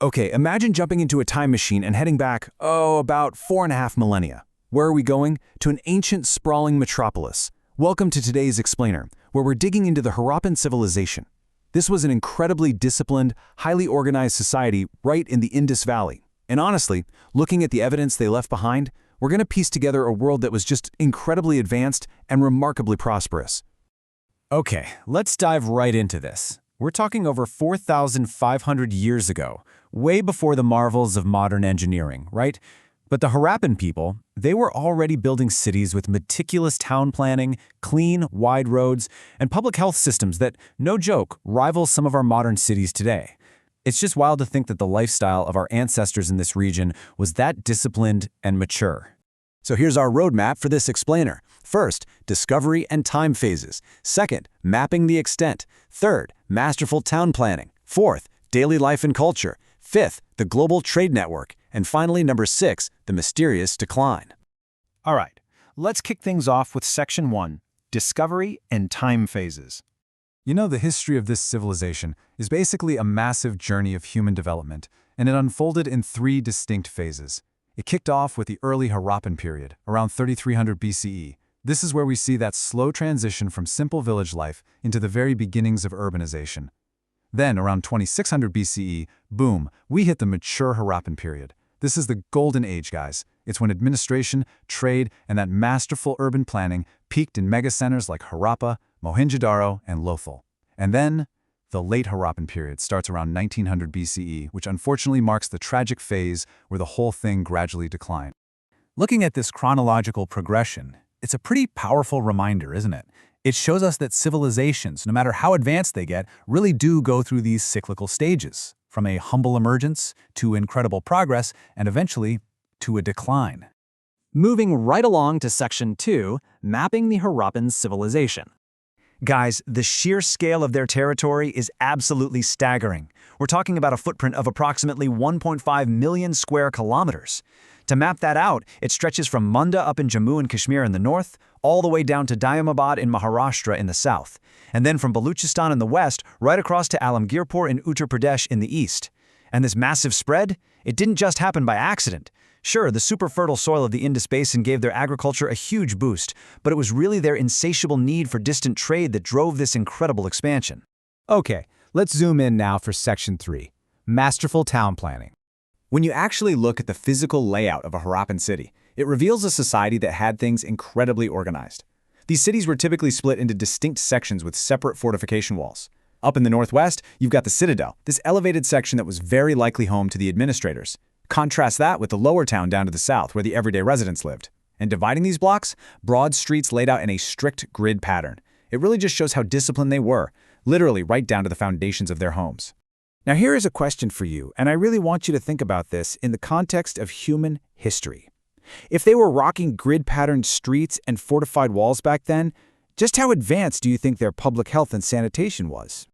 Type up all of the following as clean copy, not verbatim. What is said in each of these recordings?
Okay, imagine jumping into a time machine and heading back, about 4.5 millennia. Where are we going? To an ancient, sprawling metropolis. Welcome to today's Explainer, where we're digging into the Harappan civilization. This was an incredibly disciplined, highly organized society right in the Indus Valley. And honestly, looking at the evidence they left behind, we're going to piece together a world that was just incredibly advanced and remarkably prosperous. Okay, let's dive right into this. We're talking over 4,500 years ago, way before the marvels of modern engineering, right? But the Harappan people, they were already building cities with meticulous town planning, clean, wide roads, and public health systems that, no joke, rival some of our modern cities today. It's just wild to think that the lifestyle of our ancestors in this region was that disciplined and mature. So here's our roadmap for this explainer. First, discovery and time phases. Second, mapping the extent. Third, masterful town planning. Fourth, daily life and culture. Fifth, the global trade network. And finally, number 6, the mysterious decline. All right, let's kick things off with Section 1, Discovery and Time Phases. You know, the history of this civilization is basically a massive journey of human development, and it unfolded in 3 distinct phases. It kicked off with the early Harappan period, around 3300 BCE. This is where we see that slow transition from simple village life into the very beginnings of urbanization. Then, around 2600 BCE, boom, we hit the mature Harappan period. This is the golden age, guys. It's when administration, trade, and that masterful urban planning peaked in megacenters like Harappa, Mohenjo-daro, and Lothal. And then, the late Harappan period starts around 1900 BCE, which unfortunately marks the tragic phase where the whole thing gradually declined. Looking at this chronological progression, it's a pretty powerful reminder, isn't it? It shows us that civilizations, no matter how advanced they get, really do go through these cyclical stages, from a humble emergence to incredible progress, and eventually to a decline. Moving right along to Section 2, Mapping the Harappan Civilization. Guys, the sheer scale of their territory is absolutely staggering. We're talking about a footprint of approximately 1.5 million square kilometers. To map that out, it stretches from Munda up in Jammu and Kashmir in the north, all the way down to Dayamabad in Maharashtra in the south, and then from Baluchistan in the west, right across to Alamgirpur in Uttar Pradesh in the east. And this massive spread, it didn't just happen by accident. Sure, the super fertile soil of the Indus Basin gave their agriculture a huge boost, but it was really their insatiable need for distant trade that drove this incredible expansion. Okay, let's zoom in now for Section 3, Masterful Town Planning. When you actually look at the physical layout of a Harappan city, it reveals a society that had things incredibly organized. These cities were typically split into distinct sections with separate fortification walls. Up in the northwest, you've got the citadel, this elevated section that was very likely home to the administrators. Contrast that with the lower town down to the south, where the everyday residents lived. And dividing these blocks, broad streets laid out in a strict grid pattern. It really just shows how disciplined they were, literally right down to the foundations of their homes. Now here is a question for you, and I really want you to think about this in the context of human history. If they were rocking grid-patterned streets and fortified walls back then, just how advanced do you think their public health and sanitation was?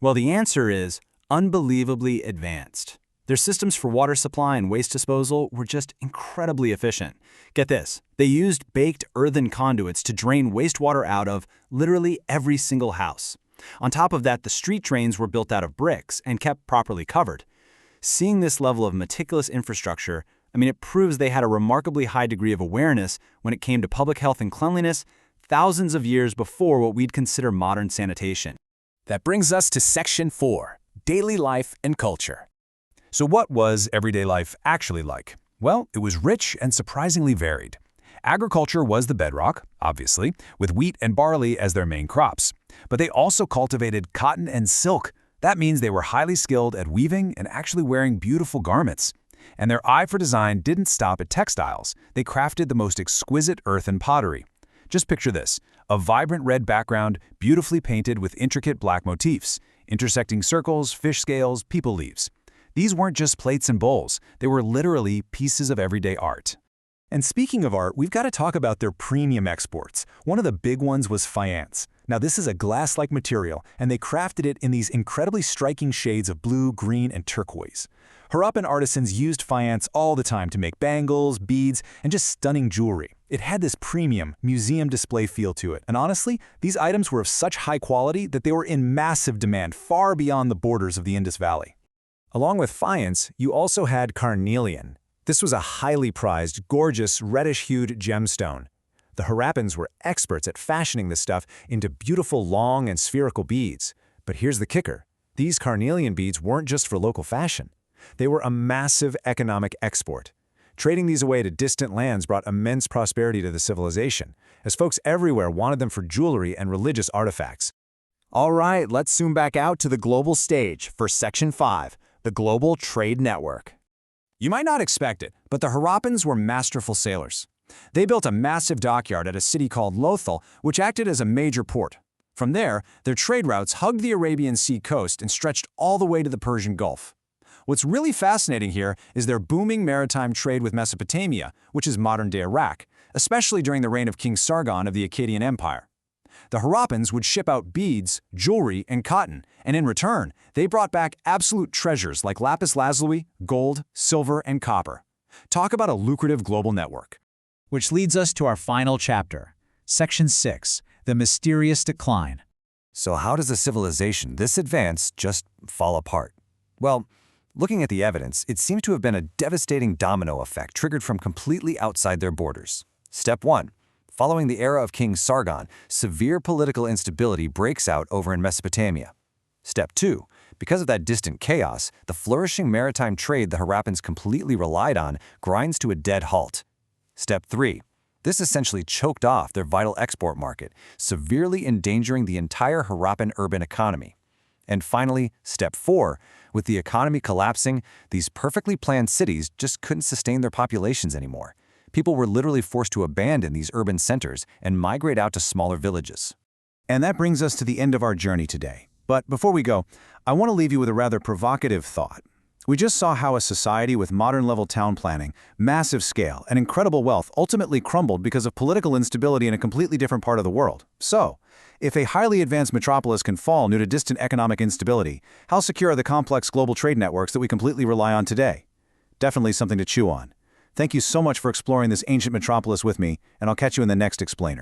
Well, the answer is unbelievably advanced. Their systems for water supply and waste disposal were just incredibly efficient. Get this, they used baked earthen conduits to drain wastewater out of literally every single house. On top of that, the street drains were built out of bricks and kept properly covered. Seeing this level of meticulous infrastructure, it proves they had a remarkably high degree of awareness when it came to public health and cleanliness thousands of years before what we'd consider modern sanitation. That brings us to Section 4, Daily Life and Culture. So what was everyday life actually like? Well, it was rich and surprisingly varied. Agriculture was the bedrock, obviously, with wheat and barley as their main crops. But they also cultivated cotton and silk. That means they were highly skilled at weaving and actually wearing beautiful garments. And their eye for design didn't stop at textiles. They crafted the most exquisite earthen pottery. Just picture this, a vibrant red background beautifully painted with intricate black motifs, intersecting circles, fish scales, people leaves. These weren't just plates and bowls, they were literally pieces of everyday art. And speaking of art, we've got to talk about their premium exports. One of the big ones was faience. Now this is a glass-like material, and they crafted it in these incredibly striking shades of blue, green, and turquoise. Harappan artisans used faience all the time to make bangles, beads, and just stunning jewelry. It had this premium, museum display feel to it, and honestly, these items were of such high quality that they were in massive demand far beyond the borders of the Indus Valley. Along with faience, you also had carnelian. This was a highly prized, gorgeous, reddish-hued gemstone. The Harrappans were experts at fashioning this stuff into beautiful long and spherical beads. But here's the kicker. These carnelian beads weren't just for local fashion. They were a massive economic export. Trading these away to distant lands brought immense prosperity to the civilization, as folks everywhere wanted them for jewelry and religious artifacts. All right, let's zoom back out to the global stage for Section 5, the Global Trade Network. You might not expect it, but the Harrappans were masterful sailors. They built a massive dockyard at a city called Lothal, which acted as a major port. From there, their trade routes hugged the Arabian Sea coast and stretched all the way to the Persian Gulf. What's really fascinating here is their booming maritime trade with Mesopotamia, which is modern-day Iraq, especially during the reign of King Sargon of the Akkadian Empire. The Harrappans would ship out beads, jewelry, and cotton, and in return, they brought back absolute treasures like lapis lazuli, gold, silver, and copper. Talk about a lucrative global network. Which leads us to our final chapter, Section 6, the mysterious decline. So how does a civilization this advanced just fall apart? Well, looking at the evidence, it seems to have been a devastating domino effect triggered from completely outside their borders. Step 1. Following the era of King Sargon, severe political instability breaks out over in Mesopotamia. Step 2. Because of that distant chaos, the flourishing maritime trade the Harrappans completely relied on grinds to a dead halt. Step 3. This essentially choked off their vital export market, severely endangering the entire Harappan urban economy. And finally, Step 4. With the economy collapsing, these perfectly planned cities just couldn't sustain their populations anymore. People were literally forced to abandon these urban centers and migrate out to smaller villages. And that brings us to the end of our journey today. But before we go, I want to leave you with a rather provocative thought. We just saw how a society with modern-level town planning, massive scale, and incredible wealth ultimately crumbled because of political instability in a completely different part of the world. So, if a highly advanced metropolis can fall due to distant economic instability, how secure are the complex global trade networks that we completely rely on today? Definitely something to chew on. Thank you so much for exploring this ancient metropolis with me, and I'll catch you in the next explainer.